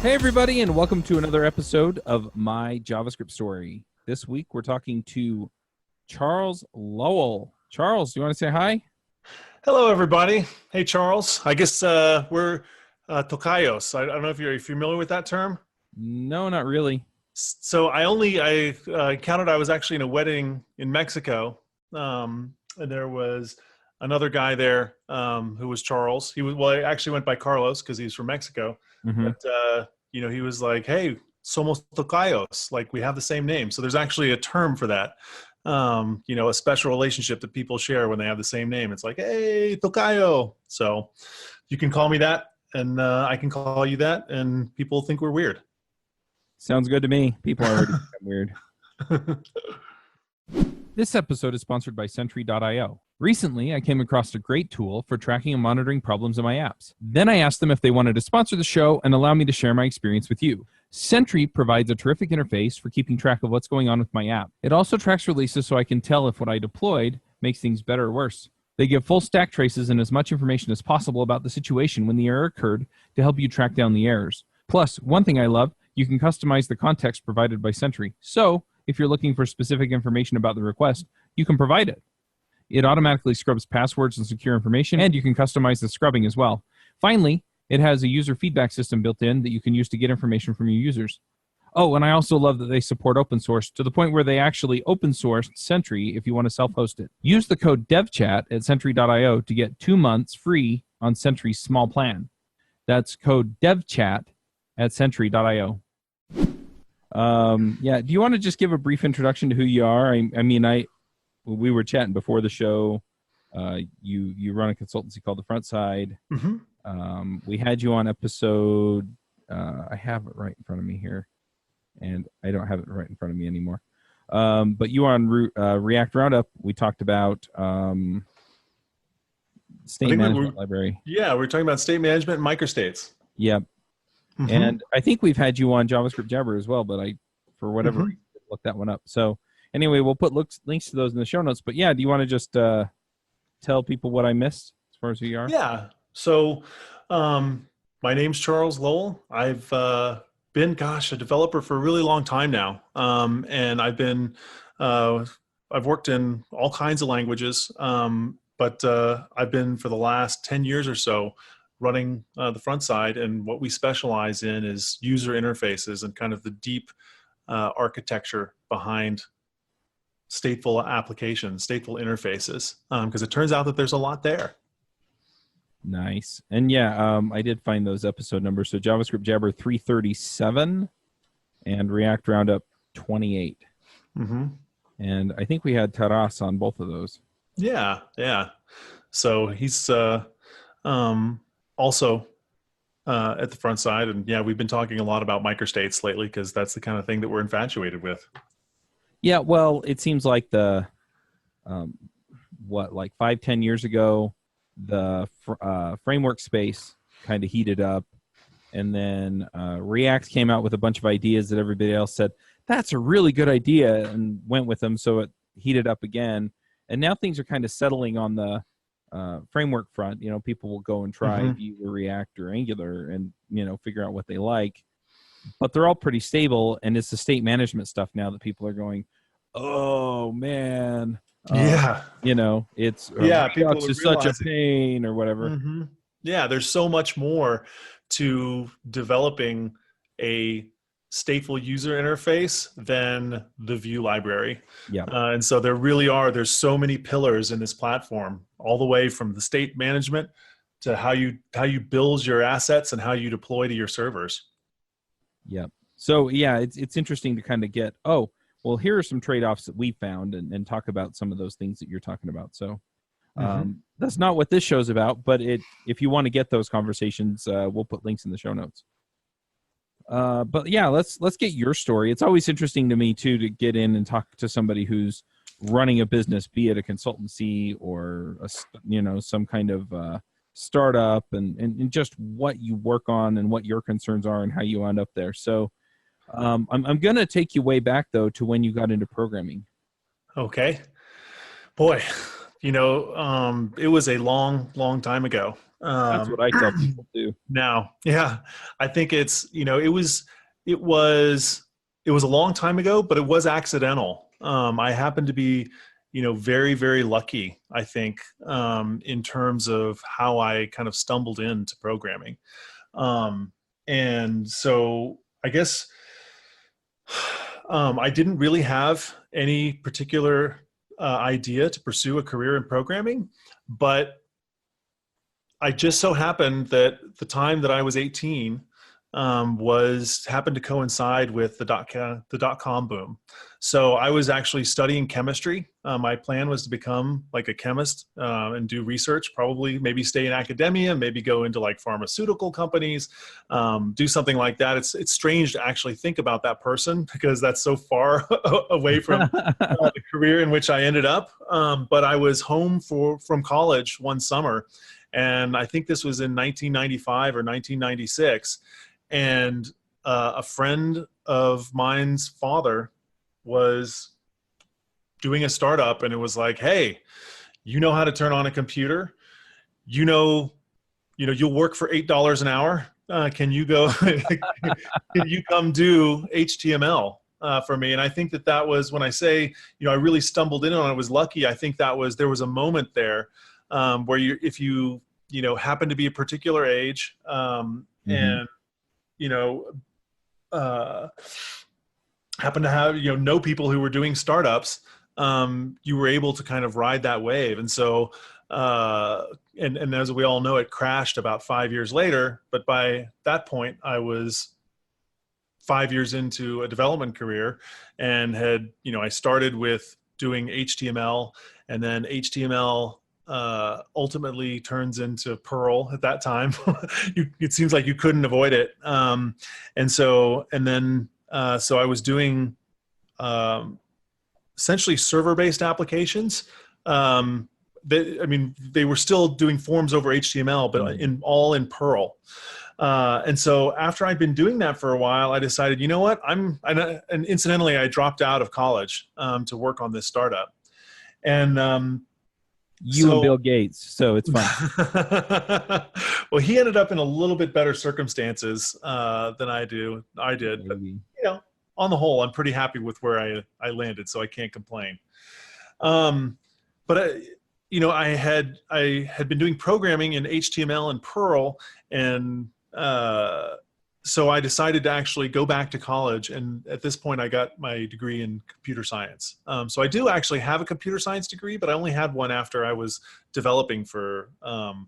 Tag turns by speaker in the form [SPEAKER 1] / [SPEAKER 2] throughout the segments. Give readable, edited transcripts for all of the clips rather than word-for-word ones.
[SPEAKER 1] Hey everybody, and welcome to another episode of My JavaScript Story. This week we're talking to Charles Lowell. Charles, do you want to say hi?
[SPEAKER 2] Hello, everybody. Hey, Charles. I guess we're tocayos. I don't know if you're familiar with that term.
[SPEAKER 1] No, not really.
[SPEAKER 2] So I counted I was actually in a wedding in Mexico, and there was another guy there who was Charles. I actually went by Carlos because he's from Mexico.
[SPEAKER 1] Mm-hmm.
[SPEAKER 2] But he was like, "Hey, somos tocayos. Like we have the same name." So there's actually a term for that. A special relationship that people share when they have the same name. It's like, "Hey, tocayo." So you can call me that, and I can call you that, and people think we're weird.
[SPEAKER 1] Sounds good to me. People are already weird. This episode is sponsored by Sentry.io. Recently, I came across a great tool for tracking and monitoring problems in my apps. Then I asked them if they wanted to sponsor the show and allow me to share my experience with you. Sentry provides a terrific interface for keeping track of what's going on with my app. It also tracks releases so I can tell if what I deployed makes things better or worse. They give full stack traces and as much information as possible about the situation when the error occurred to help you track down the errors. Plus, one thing I love, you can customize the context provided by Sentry. So, if you're looking for specific information about the request, you can provide it. It automatically scrubs passwords and secure information, and you can customize the scrubbing as well. Finally, it has a user feedback system built in that you can use to get information from your users. Oh, and I also love that they support open source to the point where they actually open sourced Sentry if you want to self-host it. Use the code devchat at Sentry.io to get 2 months free on Sentry's small plan. That's code devchat at Sentry.io. Do you want to just give a brief introduction to who you are? We were chatting before the show. You run a consultancy called the Frontside.
[SPEAKER 2] Mm-hmm.
[SPEAKER 1] We had you on episode. I have it right in front of me here, and I don't have it right in front of me anymore. But you were on React Roundup. We talked about state management library.
[SPEAKER 2] Yeah, we're talking about state management and microstates.
[SPEAKER 1] Yep. Mm-hmm. And I think we've had you on JavaScript Jabber as well, but for whatever reason, looked that one up. So anyway, we'll put links to those in the show notes. But yeah, do you want to just tell people what I missed as far as who you are?
[SPEAKER 2] Yeah. So my name's Charles Lowell. I've been, a developer for a really long time now. And I've worked in all kinds of languages, but I've been for the last 10 years or so running the front side, and what we specialize in is user interfaces and kind of the deep architecture behind stateful applications, stateful interfaces, because it turns out that there's a lot there.
[SPEAKER 1] Nice. And yeah, I did find those episode numbers. So JavaScript Jabber 337 and React Roundup 28.
[SPEAKER 2] Mm-hmm.
[SPEAKER 1] And I think we had Taras on both of those.
[SPEAKER 2] Yeah. So he's also at the front side. And yeah, we've been talking a lot about microstates lately because that's the kind of thing that we're infatuated with.
[SPEAKER 1] Yeah, well, it seems like 5-10 years ago, the framework space kind of heated up, and then React came out with a bunch of ideas that everybody else said, that's a really good idea, and went with them, so it heated up again. And now things are kind of settling on the framework front. People will go and try Vue or React or Angular and, figure out what they like. But they're all pretty stable, and it's the state management stuff now that people are going, oh, man.
[SPEAKER 2] Yeah.
[SPEAKER 1] It's
[SPEAKER 2] people
[SPEAKER 1] is such a pain or whatever.
[SPEAKER 2] Mm-hmm. Yeah, there's so much more to developing a stateful user interface than the Vue library.
[SPEAKER 1] Yeah.
[SPEAKER 2] And so there's so many pillars in this platform, all the way from the state management to how you build your assets and how you deploy to your servers.
[SPEAKER 1] Yeah. So yeah, it's interesting to kind of get, here are some trade-offs that we found and talk about some of those things that you're talking about. So that's not what this show's about, but if you want to get those conversations, we'll put links in the show notes. But yeah, let's get your story. It's always interesting to me too to get in and talk to somebody who's running a business, be it a consultancy or some kind of startup, and just what you work on and what your concerns are and how you end up there. So I'm going to take you way back though to when you got into programming.
[SPEAKER 2] Okay, boy, it was a long time ago.
[SPEAKER 1] That's what I tell people too.
[SPEAKER 2] Now, yeah, I think it's, it was a long time ago, but it was accidental. I happened to be, very, very lucky, I think, in terms of how I kind of stumbled into programming. And so I guess I didn't really have any particular idea to pursue a career in programming, but I just so happened that the time that I was 18 happened to coincide with the dot-com boom. So I was actually studying chemistry. My plan was to become like a chemist and do research, probably maybe stay in academia, maybe go into like pharmaceutical companies, do something like that. It's strange to actually think about that person because that's so far away from the career in which I ended up. But I was home from college one summer, and I think this was in 1995 or 1996. And a friend of mine's father was doing a startup, and it was like, hey, you know how to turn on a computer? You'll work for $8 an hour. Can you go, can you come do HTML for me? And I think that was when I say, I really stumbled in on it, I was lucky. I think there was a moment there where if you happen to be a particular age and, happen to have, know people who were doing startups, you were able to kind of ride that wave. And so, and as we all know, it crashed about 5 years later. But by that point, I was 5 years into a development career and I started with doing HTML, and then HTML ultimately turns into Perl at that time. It seems like you couldn't avoid it. So I was doing essentially server-based applications. They were still doing forms over HTML, but all in Perl. And so after I'd been doing that for a while, I decided, you know what, and incidentally, I dropped out of college to work on this startup. And
[SPEAKER 1] you and Bill Gates, so it's fine.
[SPEAKER 2] Well, he ended up in a little bit better circumstances than I did. But, on the whole, I'm pretty happy with where I landed, so I can't complain. But I had been doing programming in HTML and Perl, and so I decided to actually go back to college, and at this point I got my degree in computer science. So I do actually have a computer science degree, but I only had one after I was developing for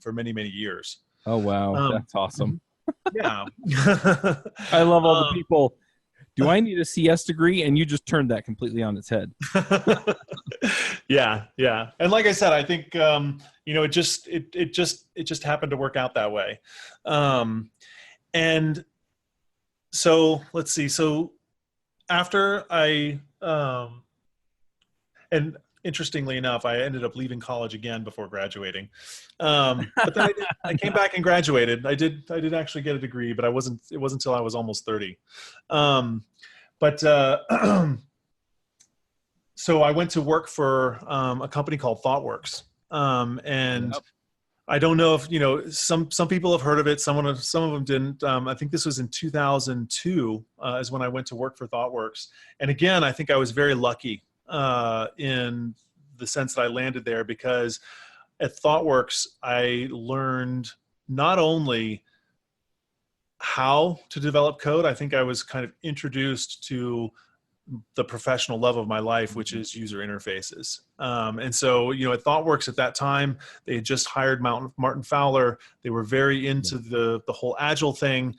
[SPEAKER 2] many, many years.
[SPEAKER 1] Oh, wow. That's awesome.
[SPEAKER 2] Yeah.
[SPEAKER 1] I love all the people. Do I need a CS degree? And you just turned that completely on its head.
[SPEAKER 2] Yeah. And like I said, I think, it just happened to work out that way. And so let's see. So after and interestingly enough, I ended up leaving college again before graduating. But then I came back and graduated. I did actually get a degree, but it wasn't until I was almost 30. So I went to work for a company called ThoughtWorks. And yep. I don't know if, some people have heard of it. Some of them didn't. I think this was in 2002 is when I went to work for ThoughtWorks. And again, I think I was very lucky in the sense that I landed there, because at ThoughtWorks, I learned not only how to develop code, I think I was kind of introduced to the professional love of my life, which is user interfaces. And so, at ThoughtWorks at that time, they had just hired Martin Fowler. They were very into the whole agile thing.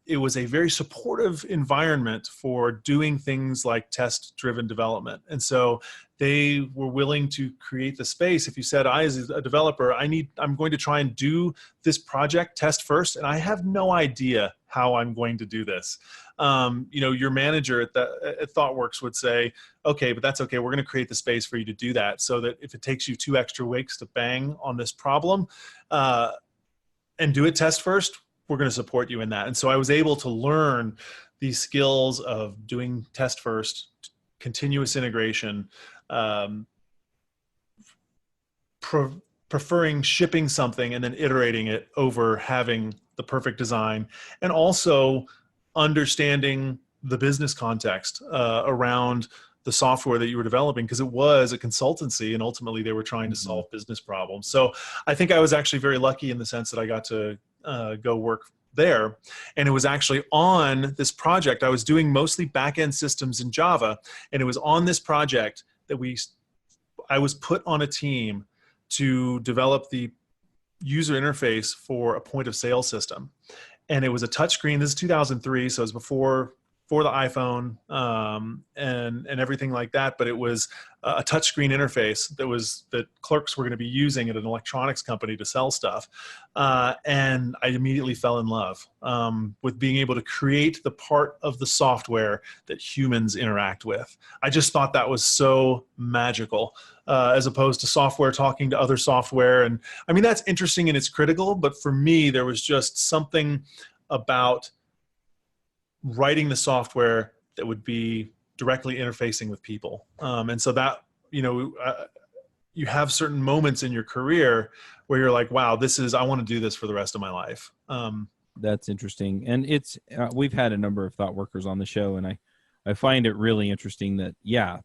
[SPEAKER 2] It was a very supportive environment for doing things like test-driven development. And so they were willing to create the space. If you said, as a developer, I'm going to try and do this project test first, and I have no idea how I'm going to do this. Your manager at ThoughtWorks would say, okay, but that's okay. We're going to create the space for you to do that, so that if it takes you 2 extra weeks to bang on this problem and do it test first, we're going to support you in that. And so I was able to learn these skills of doing test first, continuous integration, preferring shipping something and then iterating it over having the perfect design, and also understanding the business context around the software that you were developing, because it was a consultancy and ultimately they were trying to solve business problems. So I think I was actually very lucky in the sense that I got to go work there. And it was actually on this project. I was doing mostly back-end systems in Java, and it was on this project that I was put on a team to develop the user interface for a point of sale system. And it was a touchscreen. This is 2003, so it was before the iPhone and everything like that. But it was a touchscreen interface that clerks were going to be using at an electronics company to sell stuff. And I immediately fell in love with being able to create the part of the software that humans interact with. I just thought that was so magical, as opposed to software talking to other software. And I mean, that's interesting and it's critical, but for me, there was just something about writing the software that would be directly interfacing with people. And so that, you have certain moments in your career where you're like, wow, I want to do this for the rest of my life.
[SPEAKER 1] That's interesting. And it's, we've had a number of thought workers on the show, and I find it really interesting that,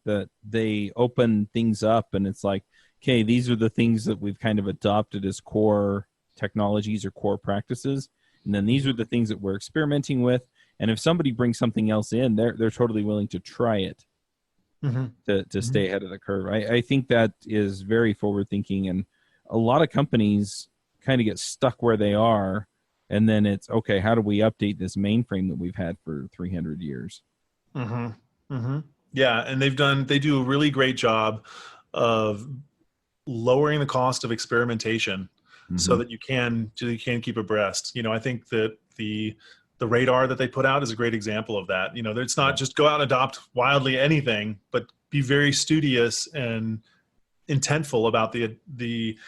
[SPEAKER 1] that they open things up and it's like, okay, these are the things that we've kind of adopted as core technologies or core practices. And then these are the things that we're experimenting with. And if somebody brings something else in, they're totally willing to try it to stay ahead of the curve. I think that is very forward thinking, and a lot of companies kind of get stuck where they are, and then it's, okay, how do we update this mainframe that we've had for 300 years?
[SPEAKER 2] Yeah, and they do a really great job of lowering the cost of experimentation so that you can keep abreast. I think that the radar that they put out is a great example of that. It's not just go out and adopt wildly anything, but be very studious and intentful about the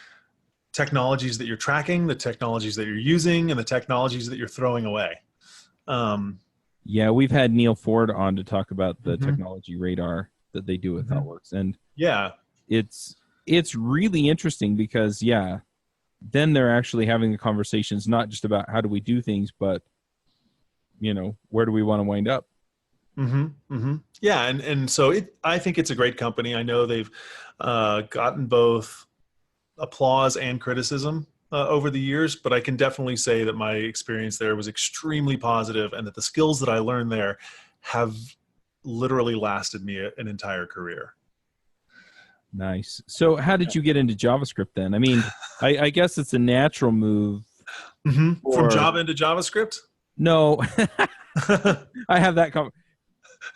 [SPEAKER 2] technologies that you're tracking, the technologies that you're using, and the technologies that you're throwing away.
[SPEAKER 1] Yeah, we've had Neil Ford on to talk about the technology radar that they do with ThoughtWorks. And it's really interesting because, then they're actually having the conversations not just about how do we do things, but where do we want to wind up?
[SPEAKER 2] Yeah, and so I think it's a great company. I know they've gotten both applause and criticism over the years, but I can definitely say that my experience there was extremely positive, and that the skills that I learned there have literally lasted me an entire career.
[SPEAKER 1] Nice. So how did you get into JavaScript then? I mean, I guess it's a natural move.
[SPEAKER 2] From Java into JavaScript?
[SPEAKER 1] No. I have that. So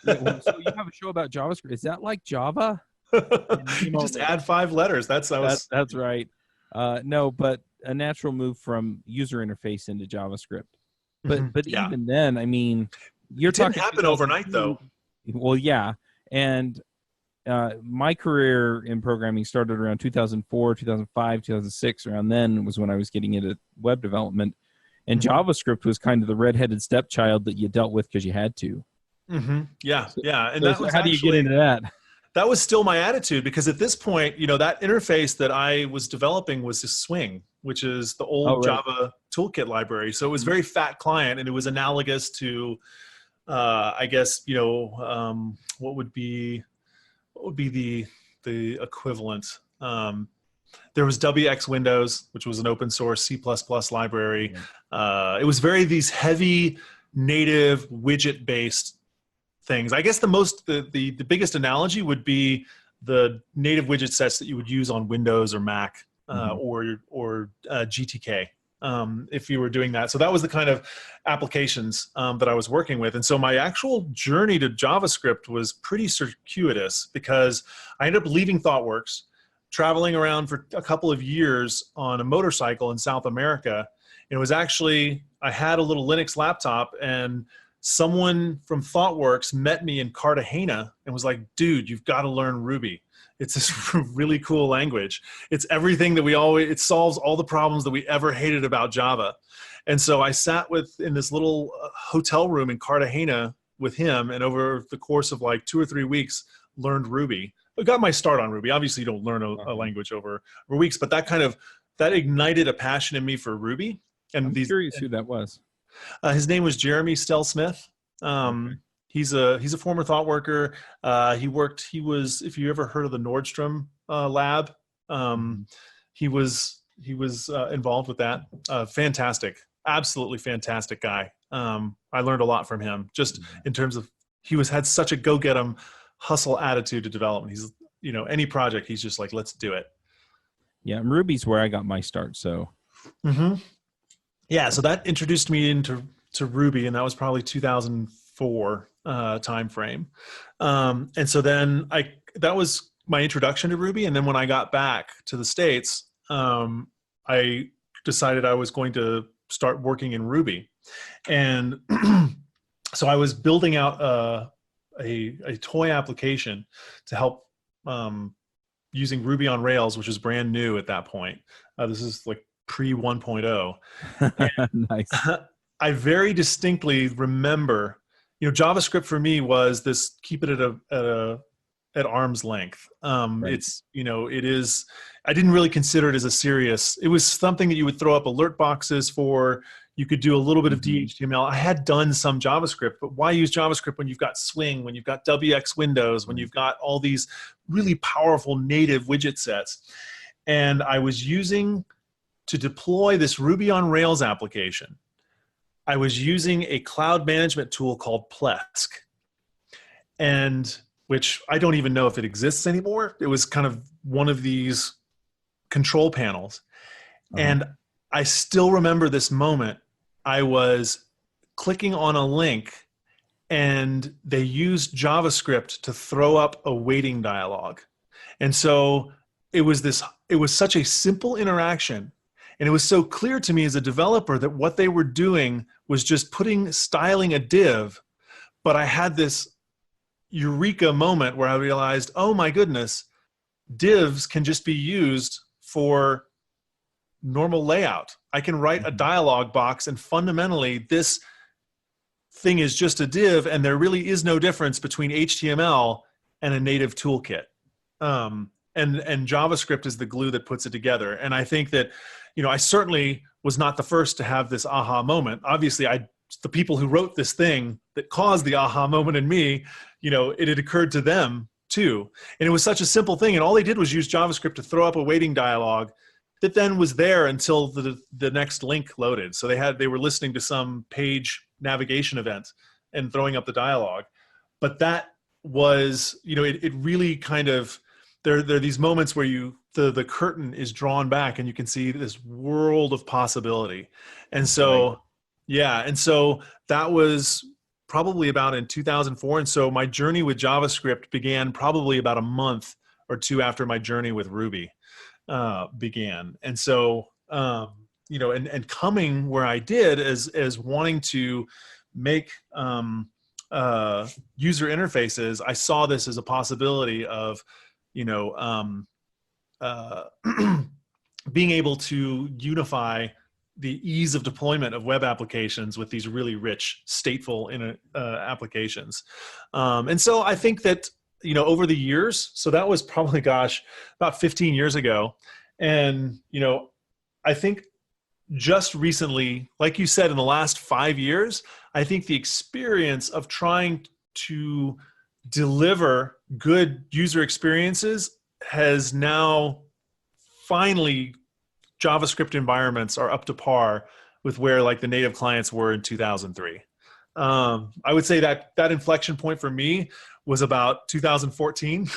[SPEAKER 1] you have a show about JavaScript. Is that like Java?
[SPEAKER 2] You just add 5 letters. That's
[SPEAKER 1] right. No, but a natural move from user interface into JavaScript. But even then, I mean,
[SPEAKER 2] it didn't happen overnight though.
[SPEAKER 1] Well, yeah. And my career in programming started around 2004, 2005, 2006. Around then was when I was getting into web development. And JavaScript was kind of the redheaded stepchild that you dealt with because you had to.
[SPEAKER 2] Yeah. And
[SPEAKER 1] so how do you get into that?
[SPEAKER 2] That was still my attitude, because at this point, that interface that I was developing was Swing, which is the old Java toolkit library. So it was very fat client, and it was analogous to, I guess, what would be the equivalent? There was WX Windows, which was an open source C++ library. It was these heavy native widget based things. I guess the biggest analogy would be the native widget sets that you would use on Windows or Mac or GTK if you were doing that. So that was the kind of applications that I was working with. And so my actual journey to JavaScript was pretty circuitous, because I ended up leaving ThoughtWorks, traveling around for a couple of years on a motorcycle in South America. And it was actually, I had a little Linux laptop, and someone from ThoughtWorks met me in Cartagena and was like, dude, you've got to learn Ruby. It's this really cool language. It's everything that it solves all the problems that we ever hated about Java. And so I sat in this little hotel room in Cartagena with him, and over the course of like 2 or 3 weeks, learned Ruby. got my start on Ruby. Obviously, you don't learn a language over weeks, but that ignited a passion in me for Ruby. And
[SPEAKER 1] I'm curious who that was.
[SPEAKER 2] His name was Jeremy Stell-Smith.
[SPEAKER 1] Okay.
[SPEAKER 2] He's a former thought worker. He was, if you ever heard of the Nordstrom lab, he was involved with that. Fantastic, absolutely fantastic guy. I learned a lot from him, just in terms of had such a go get 'em hustle attitude to development. He's, any project, he's just like, let's do it.
[SPEAKER 1] Yeah, and Ruby's where I got my start. So.
[SPEAKER 2] Yeah, so that introduced me into Ruby, and that was probably 2004 time frame. And so then that was my introduction to Ruby. And then when I got back to the States, I decided I was going to start working in Ruby. And so I was building out a toy application to help using Ruby on Rails, which was brand new at that point. This is like pre 1.0.
[SPEAKER 1] Nice.
[SPEAKER 2] I very distinctly remember, JavaScript for me was this, keep it at arm's length.
[SPEAKER 1] Right.
[SPEAKER 2] It's, it is, I didn't really consider it as a serious, it was something that you would throw up alert boxes for. You could do a little bit of DHTML. I had done some JavaScript, but why use JavaScript when you've got Swing, when you've got WX Windows, when you've got all these really powerful native widget sets? And I was using, to deploy this Ruby on Rails application, I was using a cloud management tool called Plesk, and which I don't even know if it exists anymore. It was kind of one of these control panels. And I still remember this moment. I was clicking on a link and they used JavaScript to throw up a waiting dialog. And so it was such a simple interaction. And it was so clear to me as a developer that what they were doing was just styling a div. But I had this eureka moment where I realized, oh my goodness, divs can just be used for normal layout. I can write a dialog box, and fundamentally this thing is just a div, and there really is no difference between HTML and a native toolkit. And JavaScript is the glue that puts it together. And I think that, I certainly was not the first to have this aha moment. Obviously, the people who wrote this thing that caused the aha moment in me, it had occurred to them too. And it was such a simple thing. And all they did was use JavaScript to throw up a waiting dialog that then was there until the next link loaded. So they were listening to some page navigation event and throwing up the dialogue. But that was, it really kind of, there are these moments where the curtain is drawn back and you can see this world of possibility. And so, yeah. And so that was probably about in 2004. And so my journey with JavaScript began probably about a month or two after my journey with Ruby began. And so, and coming where I did as wanting to make user interfaces, I saw this as a possibility of, being able to unify the ease of deployment of web applications with these really rich stateful applications. And so I think that, over the years, so that was probably, about 15 years ago. And, I think just recently, like you said, in the last 5 years, I think the experience of trying to deliver good user experiences has now finally, JavaScript environments are up to par with where like the native clients were in 2003. I would say that inflection point for me was about 2014.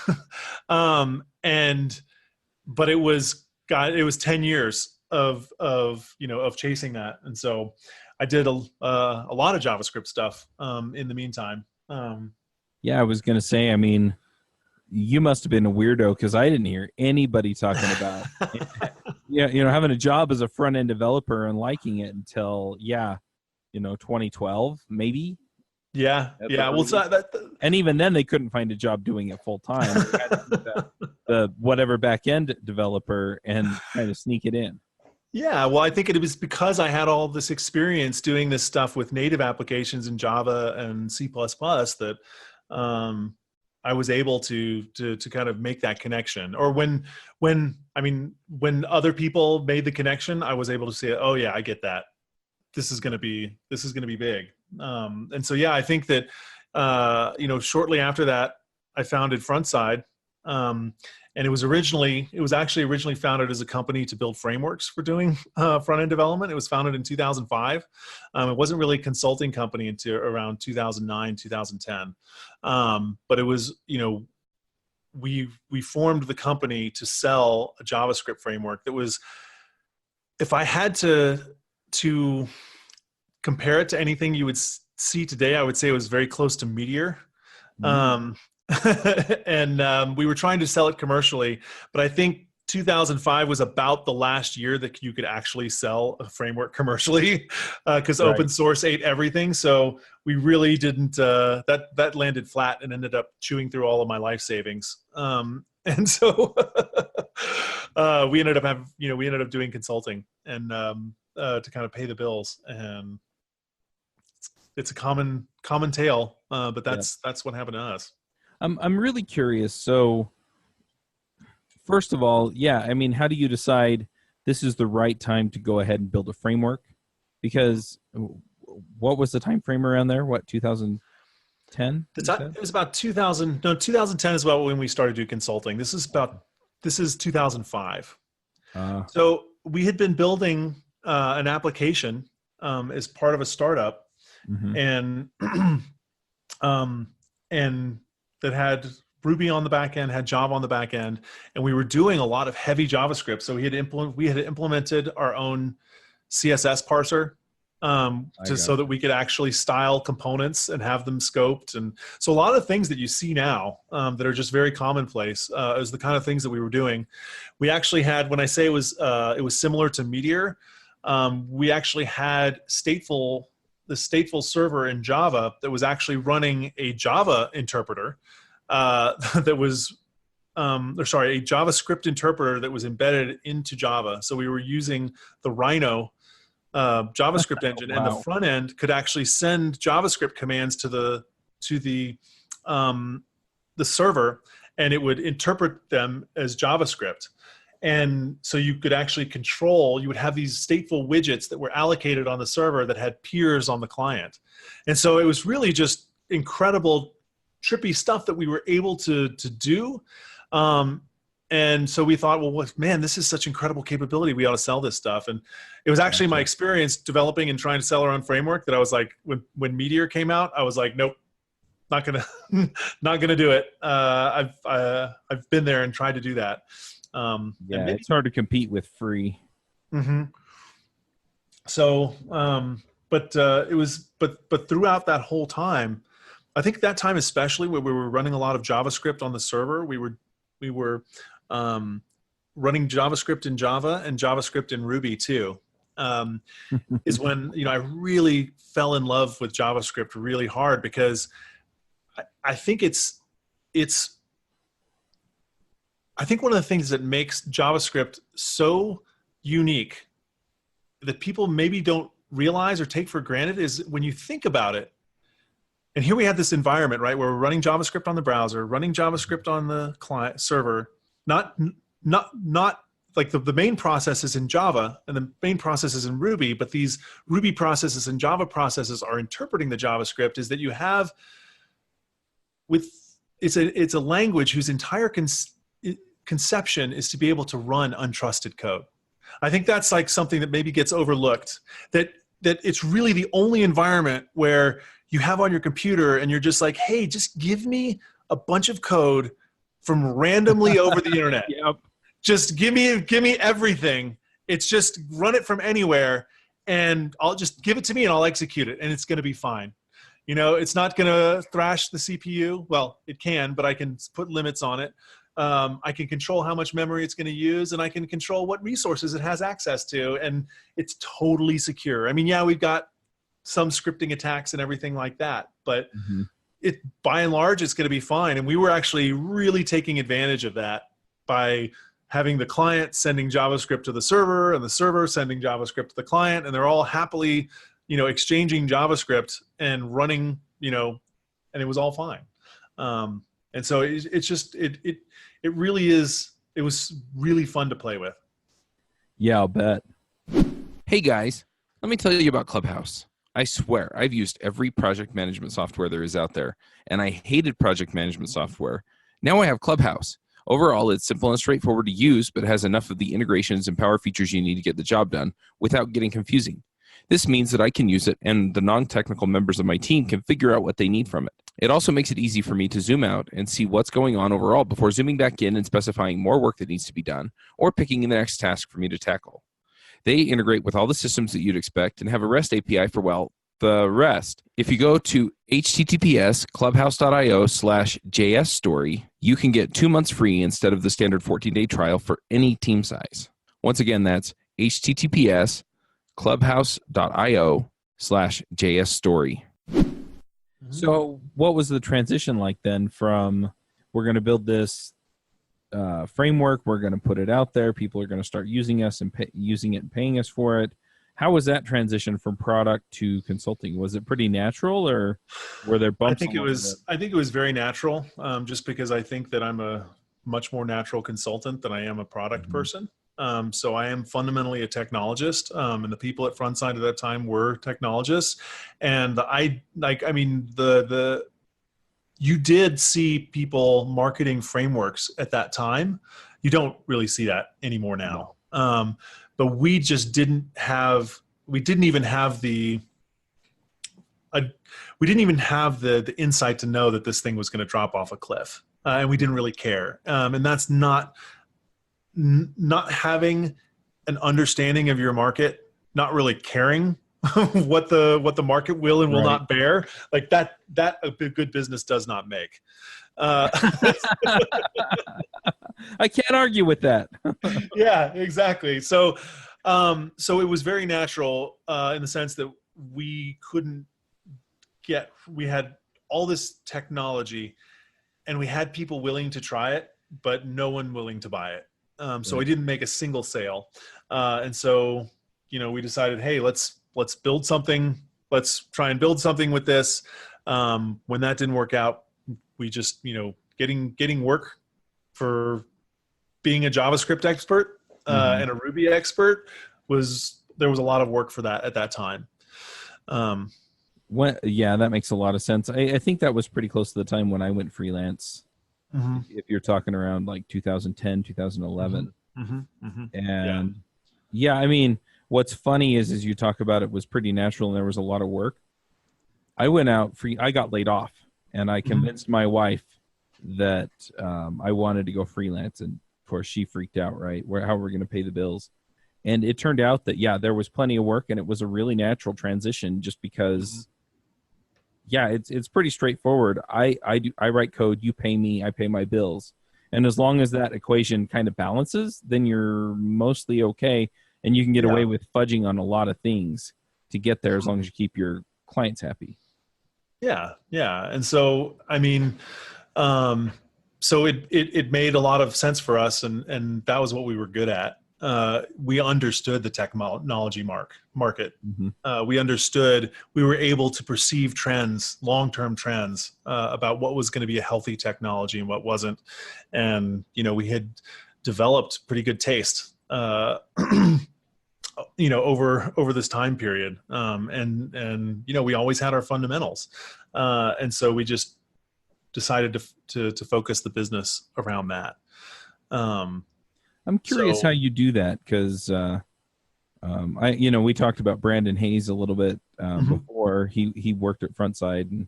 [SPEAKER 2] But it was 10 years of chasing that. And so I did a lot of JavaScript stuff in the meantime.
[SPEAKER 1] Yeah, I was going to say, I mean, you must have been a weirdo because I didn't hear anybody talking about having a job as a front-end developer and liking it until 2012 maybe.
[SPEAKER 2] Yeah. Well,
[SPEAKER 1] and even then they couldn't find a job doing it full time. They had to be the whatever back-end developer and kind of sneak it in.
[SPEAKER 2] Yeah, well, I think it was because I had all this experience doing this stuff with native applications in Java and C++ that I was able to kind of make that connection. Or when other people made the connection, I was able to say, oh yeah, I get that. This is going to be big. And so, yeah, I think that, shortly after that, I founded Frontside. And it was actually originally founded as a company to build frameworks for doing front-end development. It was founded in 2005. It wasn't really a consulting company until around 2009, 2010. But it was, we formed the company to sell a JavaScript framework that was, if I had to compare it to anything you would see today, I would say it was very close to Meteor. And we were trying to sell it commercially, but I think 2005 was about the last year that you could actually sell a framework commercially, because open source ate everything. So we really didn't. That landed flat and ended up chewing through all of my life savings. And so we ended up doing consulting and to kind of pay the bills. And it's a common tale, but that's what happened to us.
[SPEAKER 1] I'm really curious. So, first of all, how do you decide this is the right time to go ahead and build a framework? Because what was the time frame around there? What, 2010?
[SPEAKER 2] It was about 2000. No, 2010 is about when we started doing consulting. This is 2005. So we had been building an application as part of a startup, and that had Ruby on the back end, had Java on the back end, and we were doing a lot of heavy JavaScript. So we had implemented our own CSS parser so that we could actually style components and have them scoped. And so a lot of things that you see now that are just very commonplace is the kind of things that we were doing. We actually had, when I say it was similar to Meteor, we actually had the stateful server in Java that was actually running a Java interpreter that was, a JavaScript interpreter that was embedded into Java. So we were using the Rhino JavaScript engine, and the front end could actually send JavaScript commands to the server, and it would interpret them as JavaScript. And so you could actually you would have these stateful widgets that were allocated on the server that had peers on the client. And so it was really just incredible, trippy stuff that we were able to do. And so we thought, well, man, this is such incredible capability. We ought to sell this stuff. And it was actually my experience developing and trying to sell our own framework that I was like, when Meteor came out, I was like, nope, not gonna do it. I've been there and tried to do that.
[SPEAKER 1] It's hard to compete with free.
[SPEAKER 2] So, but throughout that whole time, I think that time especially where we were running a lot of JavaScript on the server, we were running JavaScript in Java and JavaScript in Ruby too. Is when I really fell in love with JavaScript really hard, because I think I think one of the things that makes JavaScript so unique that people maybe don't realize or take for granted is when you think about it. And here we have this environment, right, where we're running JavaScript on the browser, running JavaScript on the client server, not like the main process is in Java and the main process is in Ruby, but these Ruby processes and Java processes are interpreting the JavaScript. Is that you have it's a language whose entire conception is to be able to run untrusted code. I think that's like something that maybe gets overlooked, that it's really the only environment where you have on your computer and you're just like, hey, just give me a bunch of code from randomly over the internet.
[SPEAKER 1] Yep.
[SPEAKER 2] Just give me everything. It's just run it from anywhere and I'll just give it to me and I'll execute it and it's going to be fine. It's not going to thrash the CPU. Well, it can, but I can put limits on it. I can control how much memory it's going to use, and I can control what resources it has access to, and it's totally secure. I mean, yeah, we've got some scripting attacks and everything like that, but it by and large, it's going to be fine. And we were actually really taking advantage of that by having the client sending JavaScript to the server and the server sending JavaScript to the client, and they're all happily, exchanging JavaScript and running, and it was all fine. And so it's just, it really is, it was really fun to play with.
[SPEAKER 1] Yeah, I'll bet.
[SPEAKER 3] Hey guys, let me tell you about Clubhouse. I swear, I've used every project management software there is out there, and I hated project management software. Now I have Clubhouse. Overall, it's simple and straightforward to use, but has enough of the integrations and power features you need to get the job done without getting confusing. This means that I can use it, and the non-technical members of my team can figure out what they need from it. It also makes it easy for me to zoom out and see what's going on overall before zooming back in and specifying more work that needs to be done, or picking the next task for me to tackle. They integrate with all the systems that you'd expect and have a REST API for, well, the rest. If you go to https://clubhouse.io/JSstory, you can get 2 months free instead of the standard 14-day trial for any team size. Once again, that's https://clubhouse.io/JSstory.
[SPEAKER 1] So what was the transition like then from we're going to build this framework, we're going to put it out there, people are going to start using us and using it and paying us for it? How was that transition from product to consulting? Was it pretty natural, or were there bumps?
[SPEAKER 2] I think it was very natural, just because I think that I'm a much more natural consultant than I am a product person. So I am fundamentally a technologist, and the people at Frontside at that time were technologists. And you did see people marketing frameworks at that time. You don't really see that anymore now. But we just didn't even have the insight to know that this thing was going to drop off a cliff. And we didn't really care. And that's not having an understanding of your market, not really caring what the market will and will not bear, like that a good business does not make.
[SPEAKER 1] I can't argue with that.
[SPEAKER 2] Yeah, exactly. So it was very natural in the sense that we had all this technology and we had people willing to try it, but no one willing to buy it. So we didn't make a single sale. And so, we decided, hey, let's build something. Let's try and build something with this. When that didn't work out, we just, getting work for being a JavaScript expert and a Ruby expert there was a lot of work for that at that time.
[SPEAKER 1] Yeah, that makes a lot of sense. I think that was pretty close to the time when I went freelance. If you're talking around like 2010, 2011. And yeah, I mean, what's funny is you talk about it was pretty natural and there was a lot of work. I went out I got laid off, and I convinced my wife that I wanted to go freelance, and of course she freaked out, right? How are we going to pay the bills? And it turned out that, yeah, there was plenty of work, and it was a really natural transition just because, yeah, it's pretty straightforward. I write code, you pay me, I pay my bills. And as long as that equation kind of balances, then you're mostly okay, and you can get away with fudging on a lot of things to get there as long as you keep your clients happy. Yeah.
[SPEAKER 2] And so, I mean, so it made a lot of sense for us, and that was what we were good at. We understood the technology market. We understood, we were able to perceive trends, long-term trends, about what was going to be a healthy technology and what wasn't. And, we had developed pretty good taste, over this time period. And we always had our fundamentals. And so we just decided to focus the business around that.
[SPEAKER 1] I'm curious how you do that, because we talked about Brandon Hayes a little bit before. He worked at Frontside, and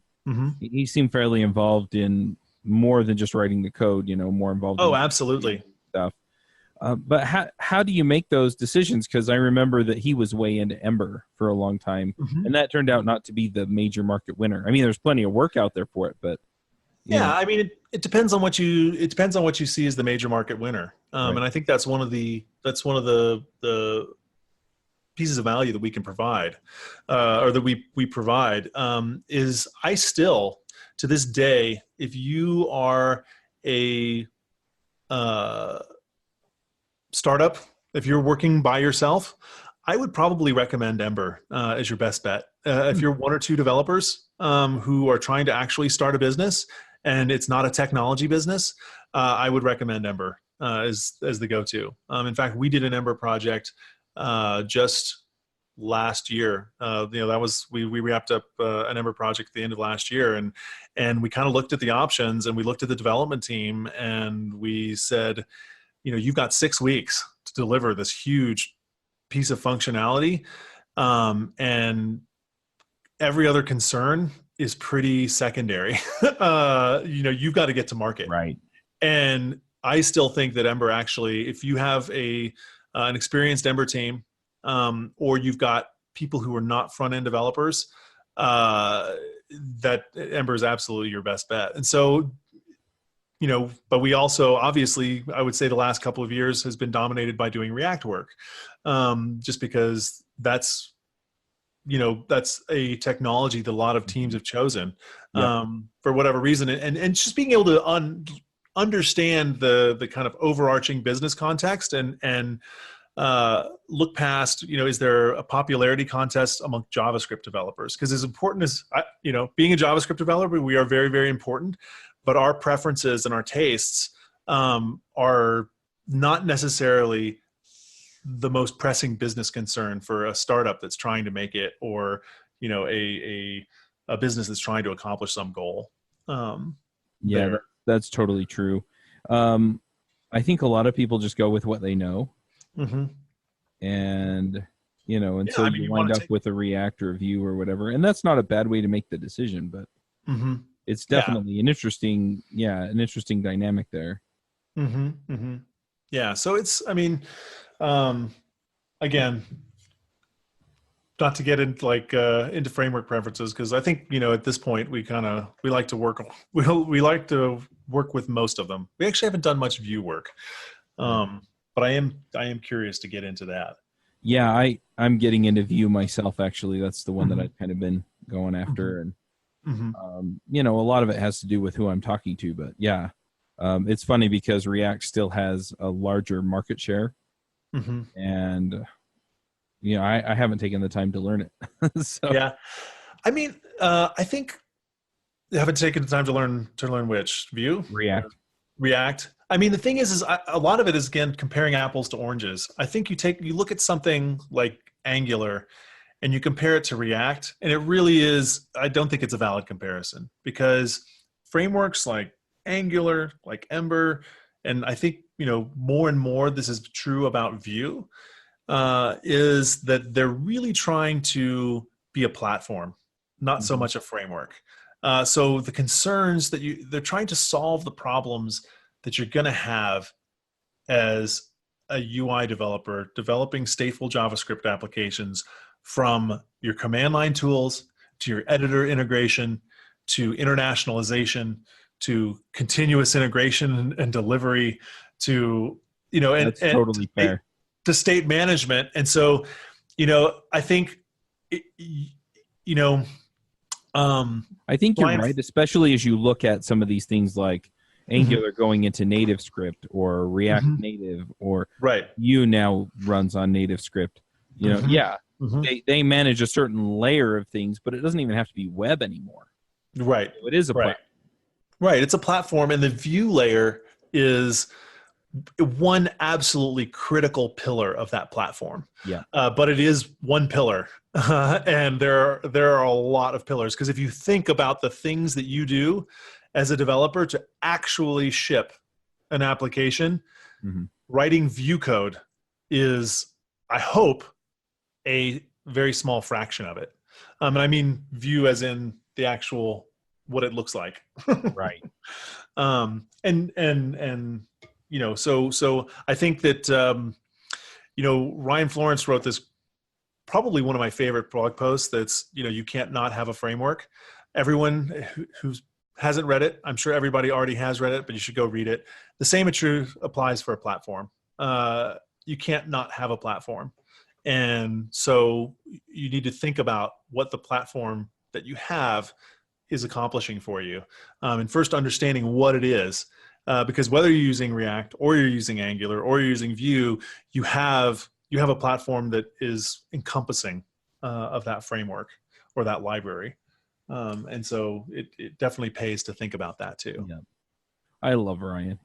[SPEAKER 1] he seemed fairly involved in more than just writing the code. More involved.
[SPEAKER 2] Oh, absolutely.
[SPEAKER 1] Stuff. But how do you make those decisions? Because I remember that he was way into Ember for a long time, and that turned out not to be the major market winner. I mean, there's plenty of work out there for it, but
[SPEAKER 2] I mean, it depends on what you see as the major market winner. And I think that's one of the pieces of value that we can provide, or that we provide, is I still, to this day, if you are a startup, if you're working by yourself, I would probably recommend Ember as your best bet. If you're one or two developers who are trying to actually start a business and it's not a technology business, I would recommend Ember as the go-to. In fact, we did an Ember project just last year. That was we wrapped up an Ember project at the end of last year, and we kind of looked at the options, and we looked at the development team, and we said, you've got 6 weeks to deliver this huge piece of functionality, and every other concern is pretty secondary. You've got to get to market.
[SPEAKER 1] Right.
[SPEAKER 2] And I still think that Ember actually, if you have an experienced Ember team, or you've got people who are not front-end developers, that Ember is absolutely your best bet. And so, but we also, obviously, I would say the last couple of years has been dominated by doing React work, just because that's a technology that a lot of teams have chosen for whatever reason. And just being able to understand the kind of overarching business context and look past, is there a popularity contest among JavaScript developers? Because as important as, being a JavaScript developer, we are very, very important, but our preferences and our tastes are not necessarily the most pressing business concern for a startup that's trying to make it, or, a business that's trying to accomplish some goal.
[SPEAKER 1] That's totally true. I think a lot of people just go with what they know.
[SPEAKER 2] Mm-hmm.
[SPEAKER 1] And, until you wind up with a React or a Vue or whatever. And that's not a bad way to make the decision, but it's definitely an interesting dynamic there.
[SPEAKER 2] Mm-hmm. Mm-hmm. Yeah. So it's, again, not to get into framework preferences, because I think, at this point we like to work with most of them. We actually haven't done much Vue work. But I am curious to get into that.
[SPEAKER 1] Yeah, I'm getting into Vue myself, actually. That's the one that I've kind of been going after. And, a lot of it has to do with who I'm talking to. But, yeah, it's funny because React still has a larger market share. And, I haven't taken the time to learn it. So.
[SPEAKER 2] Yeah. I think you haven't taken the time to learn which? Vue? React. The thing is a lot of it is, again, comparing apples to oranges. I think you look at something like Angular and you compare it to React, and it really is, I don't think it's a valid comparison, because frameworks like Angular, like Ember, and I think, more and more this is true about Vue, is that they're really trying to be a platform, not so much a framework. So the concerns that they're trying to solve the problems that you're going to have as a UI developer developing stateful JavaScript applications, from your command line tools to your editor integration to internationalization to continuous integration and delivery to,
[SPEAKER 1] That's totally fair.
[SPEAKER 2] To state management. And so, I think,
[SPEAKER 1] I think you're right, especially as you look at some of these things like Angular going into native script, or React native, or Vue now runs on native script. They manage a certain layer of things, but it doesn't even have to be web anymore.
[SPEAKER 2] Right.
[SPEAKER 1] So it is a platform.
[SPEAKER 2] Right. It's a platform, and the Vue layer is one absolutely critical pillar of that platform.
[SPEAKER 1] Yeah.
[SPEAKER 2] But it is one pillar, and there are a lot of pillars, because if you think about the things that you do as a developer to actually ship an application, writing Vue code is, I hope, a very small fraction of it. And I mean Vue as in the actual, what it looks like.
[SPEAKER 1] Right.
[SPEAKER 2] So I think that, Ryan Florence wrote this, probably one of my favorite blog posts, that's, you can't not have a framework. Everyone who hasn't read it, I'm sure everybody already has read it, but you should go read it. The same applies for a platform. You can't not have a platform. And so you need to think about what the platform that you have is accomplishing for you. And first understanding what it is, because whether you're using React or you're using Angular or you're using Vue, you have a platform that is encompassing of that framework or that library. And so it definitely pays to think about that too.
[SPEAKER 1] Yeah. I love Ryan.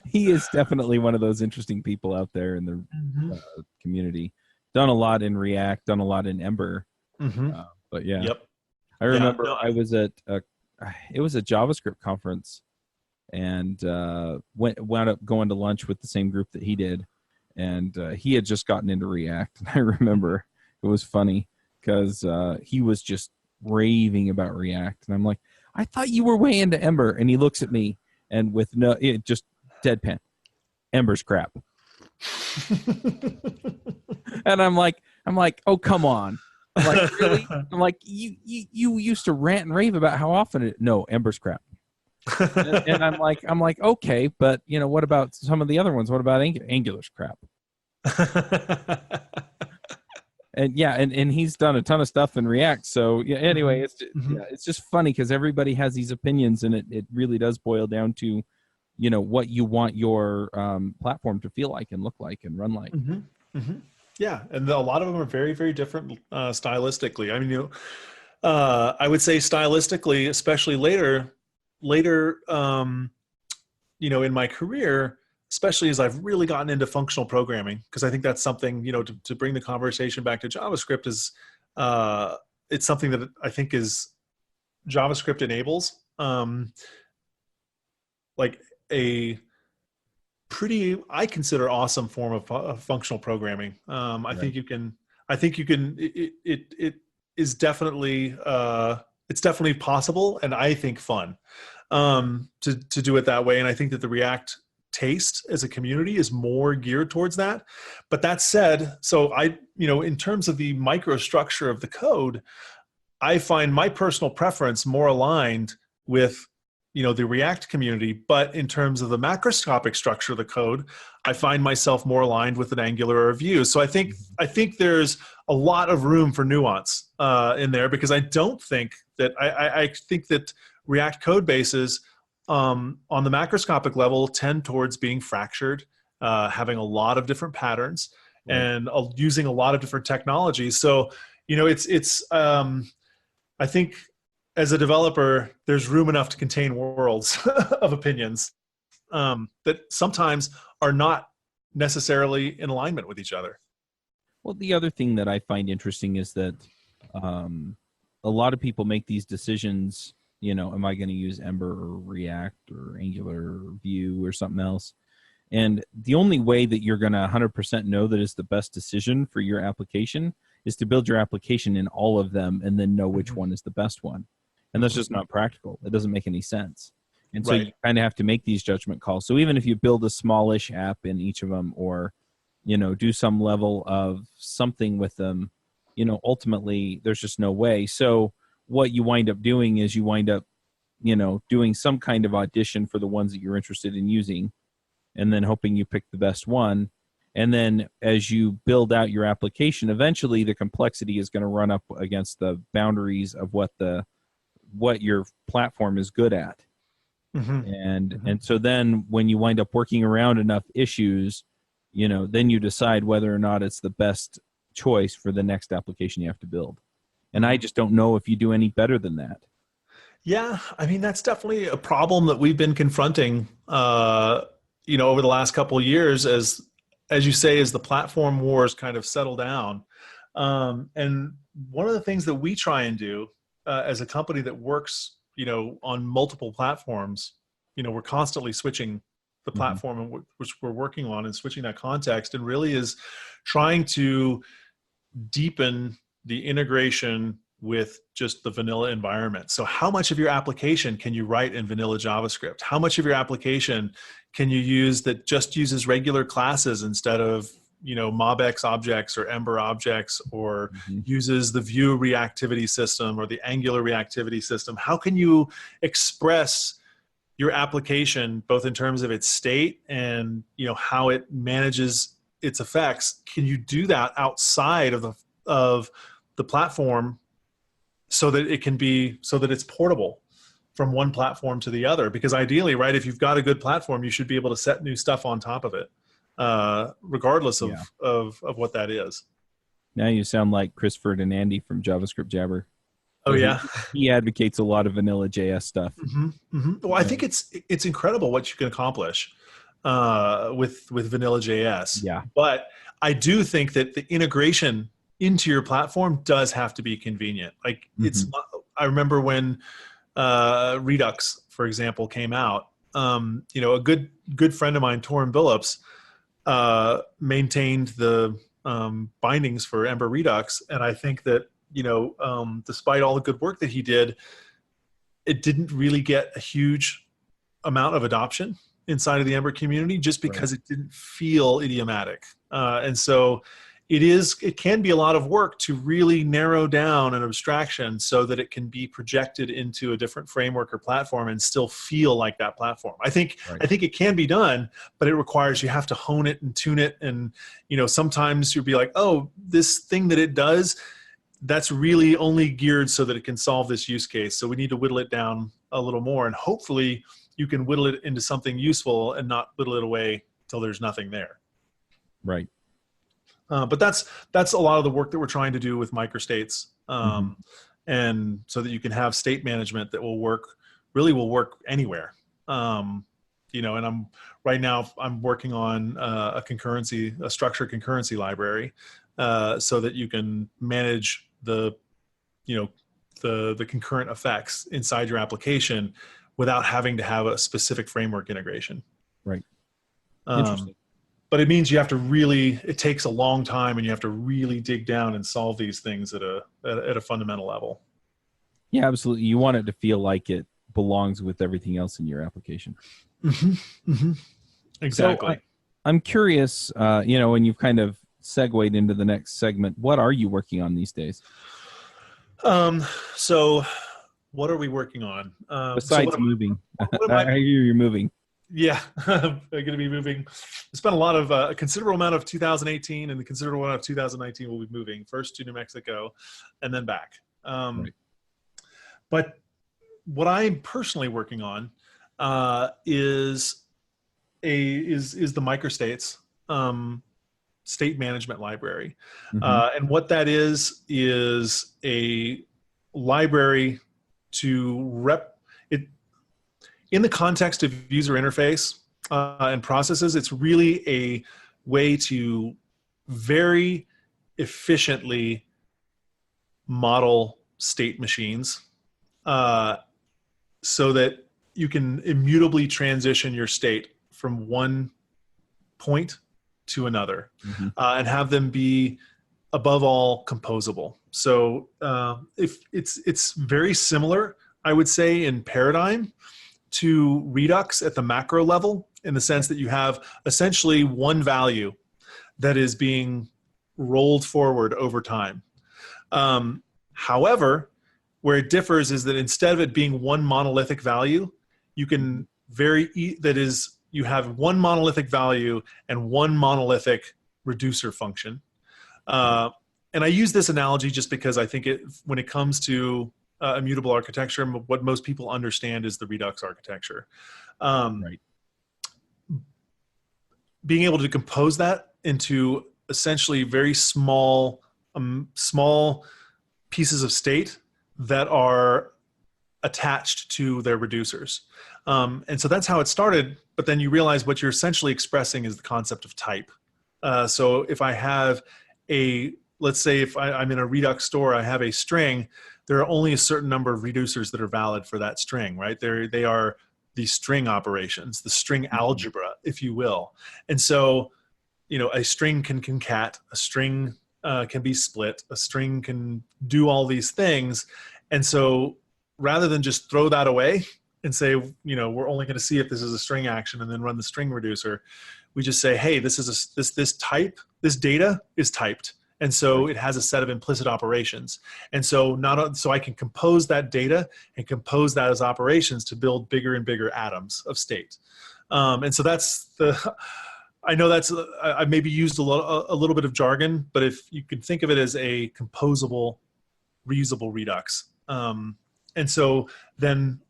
[SPEAKER 1] He is definitely one of those interesting people out there in the community. Done a lot in React, done a lot in Ember. But yeah,
[SPEAKER 2] Yep.
[SPEAKER 1] I remember I was at it was a JavaScript conference, and wound up going to lunch with the same group that he did, and he had just gotten into React. And I remember it was funny because he was just raving about React, and I'm like, I thought you were way into Ember. And he looks at me and with just deadpan, Ember's crap. And I'm like, oh, come on. I'm like, really? I'm like, you used to rant and rave about how often no, Ember's crap. and I'm like, okay, but what about some of the other ones? What about Angular's crap? And yeah, and he's done a ton of stuff in React. So yeah, anyway, it's just funny because everybody has these opinions, and it really does boil down to, what you want your platform to feel like and look like and run like.
[SPEAKER 2] Yeah, and a lot of them are very, very different stylistically. I mean, I would say stylistically, especially later, in my career, especially as I've really gotten into functional programming, because I think that's something, to bring the conversation back to JavaScript is, it's something that I think is JavaScript enables, like a pretty, I consider, awesome form of functional programming. I think you can, it is definitely, it's definitely possible, and I think fun to do it that way. And I think that the React taste as a community is more geared towards that. But that said, so in terms of the microstructure of the code, I find my personal preference more aligned with the React community, but in terms of the macroscopic structure of the code, I find myself more aligned with an Angular or a Vue. So I think there's a lot of room for nuance in there, because I don't think that I think that React code bases on the macroscopic level tend towards being fractured, having a lot of different patterns, and using a lot of different technologies. So I think, as a developer, there's room enough to contain worlds of opinions that sometimes are not necessarily in alignment with each other.
[SPEAKER 1] Well, the other thing that I find interesting is that a lot of people make these decisions, am I going to use Ember or React or Angular or Vue or something else? And the only way that you're going to 100% know that is the best decision for your application is to build your application in all of them and then know which one is the best one. And that's just not practical. It doesn't make any sense. And so you kind of have to make these judgment calls. So even if you build a smallish app in each of them, or, do some level of something with them, ultimately there's just no way. So what you wind up doing is you wind up, doing some kind of audition for the ones that you're interested in using, and then hoping you pick the best one. And then as you build out your application, eventually the complexity is going to run up against the boundaries of what your platform is good at. And so then when you wind up working around enough issues, then you decide whether or not it's the best choice for the next application you have to build. And I just don't know if you do any better than that.
[SPEAKER 2] Yeah, I mean, that's definitely a problem that we've been confronting, over the last couple of years, as you say, as the platform wars kind of settle down. And one of the things that we try and do as a company that works, on multiple platforms, we're constantly switching the platform which we're working on and switching that context, and really is trying to deepen the integration with just the vanilla environment. So how much of your application can you write in vanilla JavaScript? How much of your application can you use that just uses regular classes instead of MobX objects or Ember objects, or uses the Vue reactivity system or the Angular reactivity system? How can you express your application both in terms of its state and how it manages its effects? Can you do that outside of the platform so that it's portable from one platform to the other? Because ideally, right, if you've got a good platform, you should be able to set new stuff on top of it, regardless of what that is.
[SPEAKER 1] Now you sound like Christopher and Andy from JavaScript Jabber.
[SPEAKER 2] Oh yeah.
[SPEAKER 1] He advocates a lot of vanilla JS stuff.
[SPEAKER 2] Well, I think it's incredible what you can accomplish with vanilla JS.
[SPEAKER 1] Yeah.
[SPEAKER 2] But I do think that the integration into your platform does have to be convenient. Like I remember when Redux, for example, came out. A good friend of mine, Torrin Billups, maintained the bindings for Ember Redux, and I think that despite all the good work that he did, it didn't really get a huge amount of adoption inside of the Ember community just because it didn't feel idiomatic. And so it can be a lot of work to really narrow down an abstraction so that it can be projected into a different framework or platform and still feel like that platform. I think it can be done, but it requires you have to hone it and tune it. And, sometimes you'll be like, oh, this thing that it does, that's really only geared so that it can solve this use case. So we need to whittle it down a little more, and hopefully you can whittle it into something useful and not whittle it away till there's nothing there.
[SPEAKER 1] Right.
[SPEAKER 2] But that's a lot of the work that we're trying to do with microstates, and so that you can have state management that will work anywhere. And right now I'm working on a structured concurrency library, so that you can manage the concurrent effects inside your application without having to have a specific framework integration.
[SPEAKER 1] Right. Interesting.
[SPEAKER 2] But it means it takes a long time, and you have to really dig down and solve these things at a fundamental level.
[SPEAKER 1] Yeah, absolutely. You want it to feel like it belongs with everything else in your application.
[SPEAKER 2] Exactly.
[SPEAKER 1] So I'm curious, when you've kind of segued into the next segment, what are you working on these days?
[SPEAKER 2] So what are we working on?
[SPEAKER 1] Besides moving. I hear you're moving.
[SPEAKER 2] Yeah, I'm going to be moving. I spent a considerable amount of 2018 and a considerable amount of 2019 will be moving, first to New Mexico and then back. But what I'm personally working on is the Microstates state management library. And what that is a library to in the context of user interface and processes, it's really a way to very efficiently model state machines so that you can immutably transition your state from one point to another and have them be, above all, composable. So if it's very similar, I would say, in paradigm to Redux at the macro level, in the sense that you have essentially one value that is being rolled forward over time. However, where it differs is that instead of it being one monolithic value, you can you have one monolithic value and one monolithic reducer function. And I use this analogy just because I think when it comes to immutable architecture, what most people understand is the Redux architecture. Being able to compose that into essentially very small pieces of state that are attached to their reducers. And so that's how it started, but then you realize what you're essentially expressing is the concept of type. So if I have let's say if I'm in a Redux store, I have a string, there are only a certain number of reducers that are valid for that string, right? They are the string operations, the string algebra, if you will. And so, a string can concat, a string can be split, a string can do all these things. And so rather than just throw that away and say, we're only going to see if this is a string action and then run the string reducer, we just say, hey, this data is typed. And so it has a set of implicit operations. And so so I can compose that data and compose that as operations to build bigger and bigger atoms of state. And so I know I maybe used a little bit of jargon, but if you can think of it as a composable, reusable Redux. And so then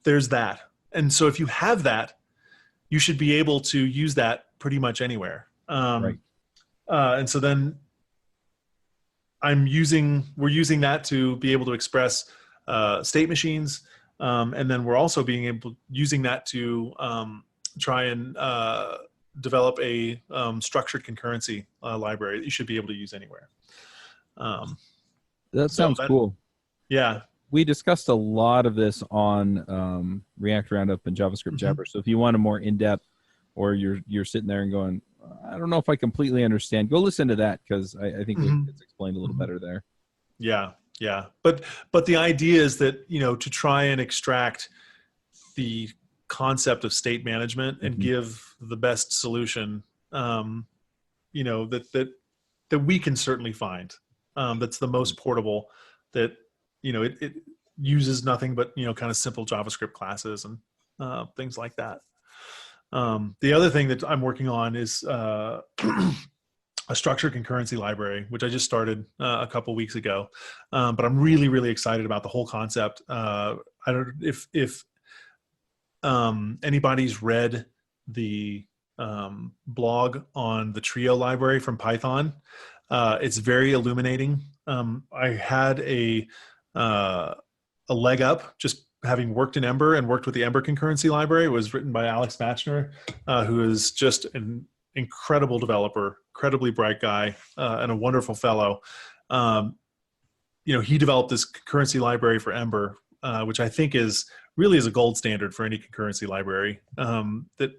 [SPEAKER 2] there's that. And so if you have that, you should be able to use that pretty much anywhere. And so then we're using that to be able to express state machines, and then we're also using that to try and develop a structured concurrency library that you should be able to use anywhere.
[SPEAKER 1] That sounds cool.
[SPEAKER 2] Yeah.
[SPEAKER 1] We discussed a lot of this on React Roundup and JavaScript Jabber. So if you want a more in-depth, or you're sitting there and going, I don't know if I completely understand, go listen to that, because I think it's explained a little better there.
[SPEAKER 2] Yeah, yeah. But the idea is that, to try and extract the concept of state management and give the best solution, that we can certainly find, that's the most portable, that it uses nothing but kind of simple JavaScript classes and things like that. The other thing that I'm working on is a structured concurrency library, which I just started a couple weeks ago, but I'm really, really excited about the whole concept. I don't if anybody's read the blog on the Trio library from Python. It's very illuminating. I had a leg up just having worked in Ember and worked with the Ember concurrency library. It was written by Alex Machner, who is just an incredible developer, incredibly bright guy, and a wonderful fellow. He developed this concurrency library for Ember, which I think really is a gold standard for any concurrency library that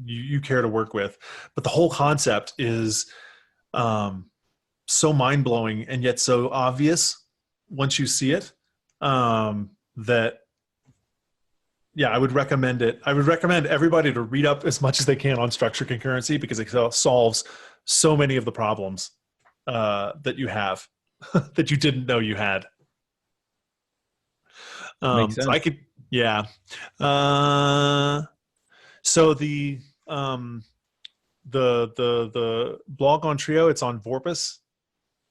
[SPEAKER 2] you care to work with. But the whole concept is so mind-blowing and yet so obvious once you see it, that I would recommend it. I would recommend everybody to read up as much as they can on structured concurrency, because it solves so many of the problems that you have that you didn't know you had.
[SPEAKER 1] Makes sense.
[SPEAKER 2] So I could, yeah. So the blog on Trio, it's on Vorpus.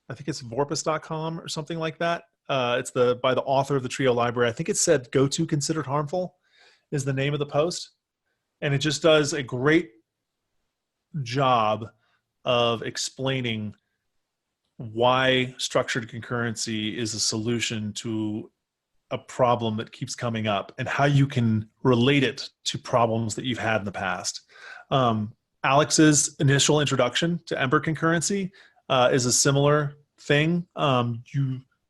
[SPEAKER 2] I think it's vorpus.com or something like that. It's by the author of the Trio library. I think it said "Go to Considered Harmful" is the name of the post, and it just does a great job of explaining why structured concurrency is a solution to a problem that keeps coming up and how you can relate it to problems that you've had in the past. Alex's initial introduction to Ember concurrency is a similar thing.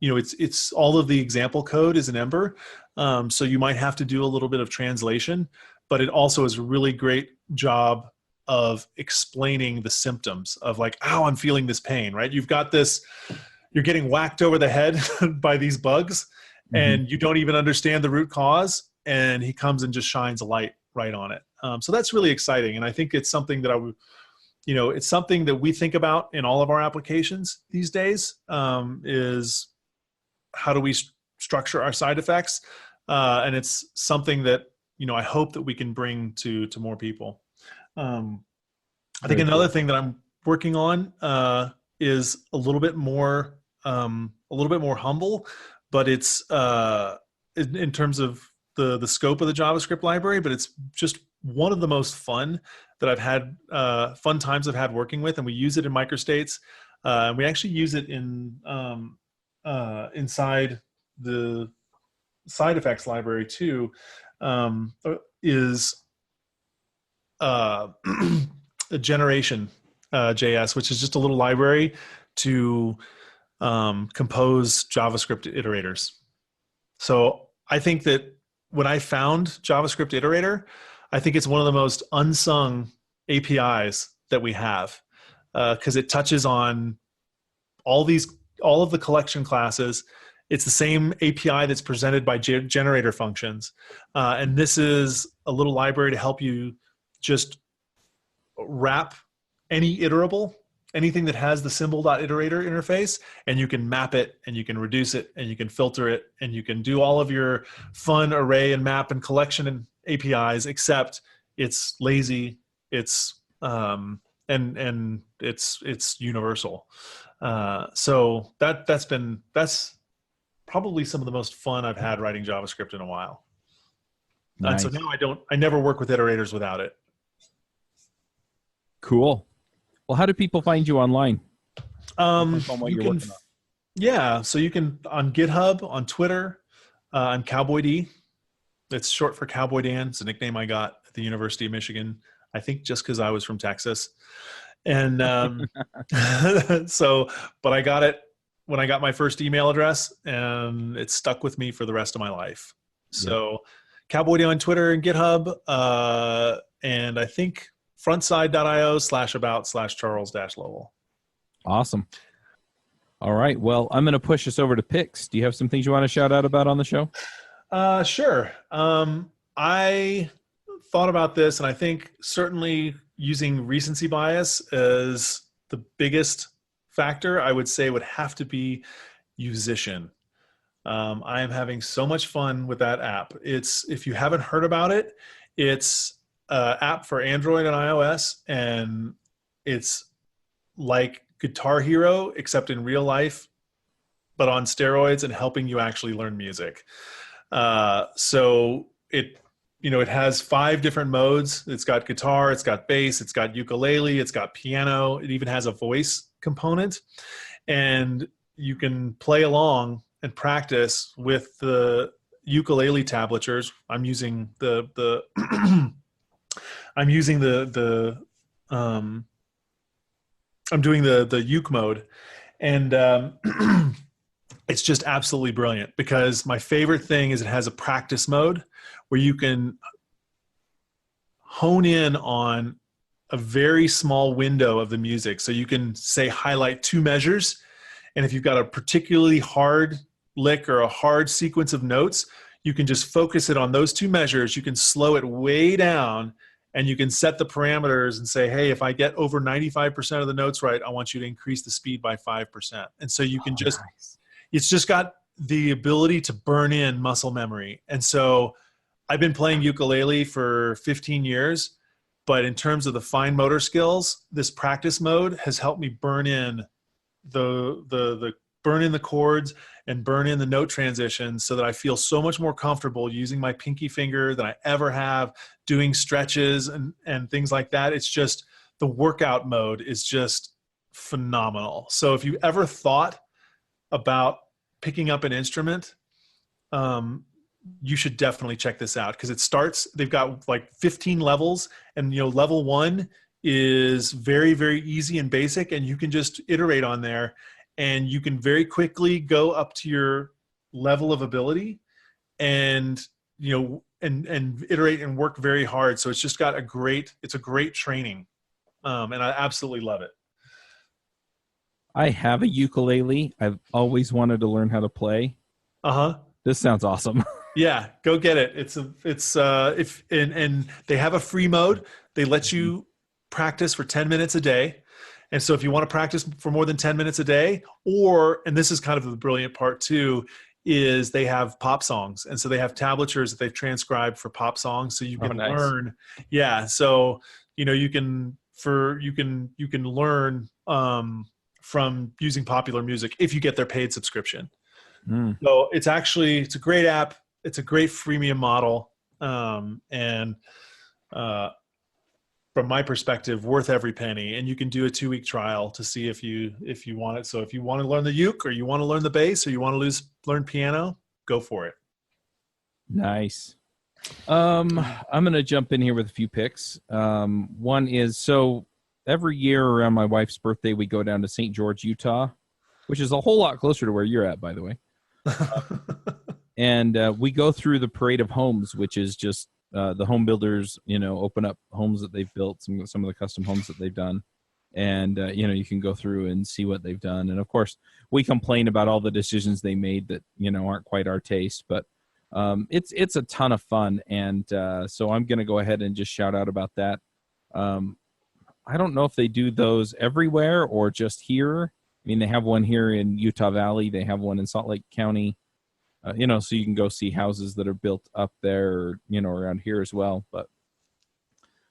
[SPEAKER 2] It's all of the example code is in Ember, so you might have to do a little bit of translation, but it also is a really great job of explaining the symptoms of like, oh, I'm feeling this pain, right? You've got this, you're getting whacked over the head by these bugs, and you don't even understand the root cause, and he comes and just shines a light right on it. So that's really exciting, and I think it's something that it's something that we think about in all of our applications these days, is how do we structure our side effects? And it's something that, I hope that we can bring to more people. I think another thing that I'm working on is a little bit more humble, but it's in terms of the scope of the JavaScript library, but it's just one of the most fun that I've had, fun times I've had working with, and we use it in Microstates. And we actually use it in inside the side effects library too, is a generation JS, which is just a little library to compose JavaScript iterators. So I think that when I found JavaScript iterator, I think it's one of the most unsung APIs that we have, because it touches on all of the collection classes. It's the same API that's presented by generator functions. And this is a little library to help you just wrap any iterable, anything that has the symbol.iterator interface, and you can map it, and you can reduce it, and you can filter it, and you can do all of your fun array and map and collection and APIs, except it's lazy, it's and it's universal. So that's probably some of the most fun I've had writing JavaScript in a while.
[SPEAKER 1] Nice.
[SPEAKER 2] And so now I never work with iterators without it.
[SPEAKER 1] Cool. Well, how do people find you online? On what
[SPEAKER 2] You
[SPEAKER 1] you're
[SPEAKER 2] can,
[SPEAKER 1] working on.
[SPEAKER 2] yeah. So you can on GitHub, on Twitter, on Cowboy D. It's short for Cowboy Dan. It's a nickname I got at the University of Michigan. I think just because I was from Texas. And so, but I got it when I got my first email address, and it stuck with me for the rest of my life. So, Cowboy D on Twitter and GitHub, and I think frontside.io/about/Charles-Lowell.
[SPEAKER 1] Awesome. All right. Well, I'm going to push us over to picks. Do you have some things you want to shout out about on the show?
[SPEAKER 2] Sure. I thought about this, and I think certainly using recency bias as the biggest factor, I would say would have to be Yousician. I am having so much fun with that app. If you haven't heard about it, it's an app for Android and iOS, and it's like Guitar Hero, except in real life, but on steroids and helping you actually learn music. So it has 5 different modes. It's got guitar, it's got bass, it's got ukulele, it's got piano. It even has a voice component, and you can play along and practice with the ukulele tablatures. I'm using the I'm doing the uke mode, and it's just absolutely brilliant, because my favorite thing is it has a practice mode where you can hone in on a very small window of the music. So you can say highlight 2 measures, and if you've got a particularly hard lick or a hard sequence of notes, you can just focus it on those 2 measures. You can slow it way down, and you can set the parameters and say, hey, if I get over 95% of the notes right, I want you to increase the speed by 5%. And so you can it's just got the ability to burn in muscle memory. And so I've been playing ukulele for 15 years, but in terms of the fine motor skills, this practice mode has helped me burn in the chords and burn in the note transitions, so that I feel so much more comfortable using my pinky finger than I ever have, doing stretches and things like that. It's just, the workout mode is just phenomenal. So if you ever thought about picking up an instrument, you should definitely check this out, because they've got like 15 levels, and level 1 is very, very easy and basic, and you can just iterate on there, and you can very quickly go up to your level of ability and and iterate and work very hard. So it's just got a great training, and I absolutely love it.
[SPEAKER 1] I have a ukulele. I've always wanted to learn how to play. This sounds awesome.
[SPEAKER 2] Yeah, go get it. And they have a free mode. They let you practice for 10 minutes a day. And so if you want to practice for more than 10 minutes a day, and this is kind of the brilliant part too, is they have pop songs. And so they have tablatures that they've transcribed for pop songs. So you can learn. Yeah. So, you can learn from using popular music if you get their paid subscription. So it's a great app. It's a great freemium model. And from my perspective, worth every penny. And you can do a 2-week trial to see if you want it. So if you want to learn the uke, or you want to learn the bass, or you want to learn piano, go for it.
[SPEAKER 1] Nice. I'm going to jump in here with a few picks. One is, so every year around my wife's birthday, we go down to St. George, Utah, which is a whole lot closer to where you're at, by the way. And we go through the Parade of Homes, which is just the home builders, open up homes that they've built, some of the custom homes that they've done. And, you can go through and see what they've done. And, of course, we complain about all the decisions they made that, aren't quite our taste. But it's a ton of fun. And so I'm going to go ahead and just shout out about that. I don't know if they do those everywhere or just here. I mean, they have one here in Utah Valley. They have one in Salt Lake County. So you can go see houses that are built up there, or, around here as well. But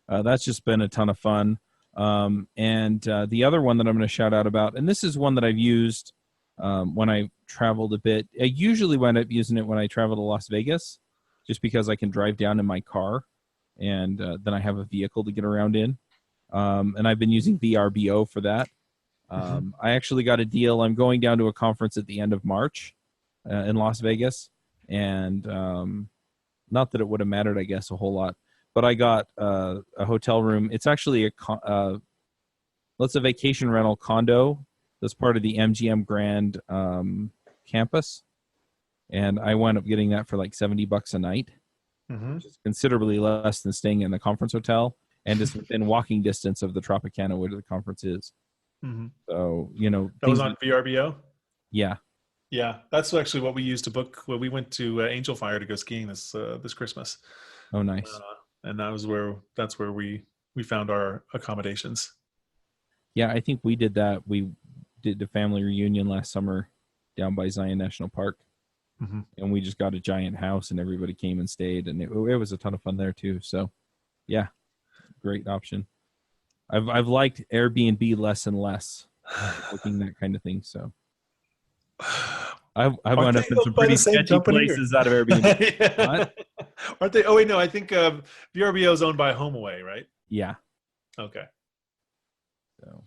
[SPEAKER 1] that's just been a ton of fun. And the other one that I'm going to shout out about, and this is one that I've used when I traveled a bit. I usually wind up using it when I travel to Las Vegas, just because I can drive down in my car, and then I have a vehicle to get around in. And I've been using VRBO for that. I actually got a deal. I'm going down to a conference at the end of March in Las Vegas, and not that it would have mattered, I guess, a whole lot. But I got a hotel room. It's actually a vacation rental condo that's part of the MGM Grand campus, and I wound up getting that for like $70 a night, which is considerably less than staying in the conference hotel, and it's within walking distance of the Tropicana where the conference is. So
[SPEAKER 2] that was on VRBO.
[SPEAKER 1] Yeah.
[SPEAKER 2] Yeah, that's actually what we used to book when we went to Angel Fire to go skiing this Christmas.
[SPEAKER 1] Oh, nice.
[SPEAKER 2] And that's where we found our accommodations.
[SPEAKER 1] Yeah, I think we did that. We did the family reunion last summer down by Zion National Park, and we just got a giant house, and everybody came and stayed, and it was a ton of fun there too. So, yeah, great option. I've liked Airbnb less and less, looking that kind of thing. So, I've wound up in some pretty sketchy places out of Airbnb. What?
[SPEAKER 2] Aren't they? Oh wait, no. I think VRBO is owned by HomeAway, right?
[SPEAKER 1] Yeah.
[SPEAKER 2] Okay.
[SPEAKER 1] So,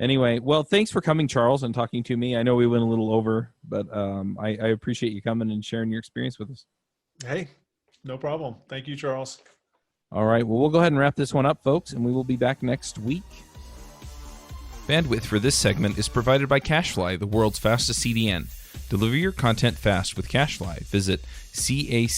[SPEAKER 1] anyway, well, thanks for coming, Charles, and talking to me. I know we went a little over, but I appreciate you coming and sharing your experience with us.
[SPEAKER 2] Hey, no problem. Thank you, Charles.
[SPEAKER 1] All right. Well, we'll go ahead and wrap this one up, folks, and we will be back next week.
[SPEAKER 3] Bandwidth for this segment is provided by CacheFly, the world's fastest CDN. Deliver your content fast with CacheFly. Visit CacheFly.com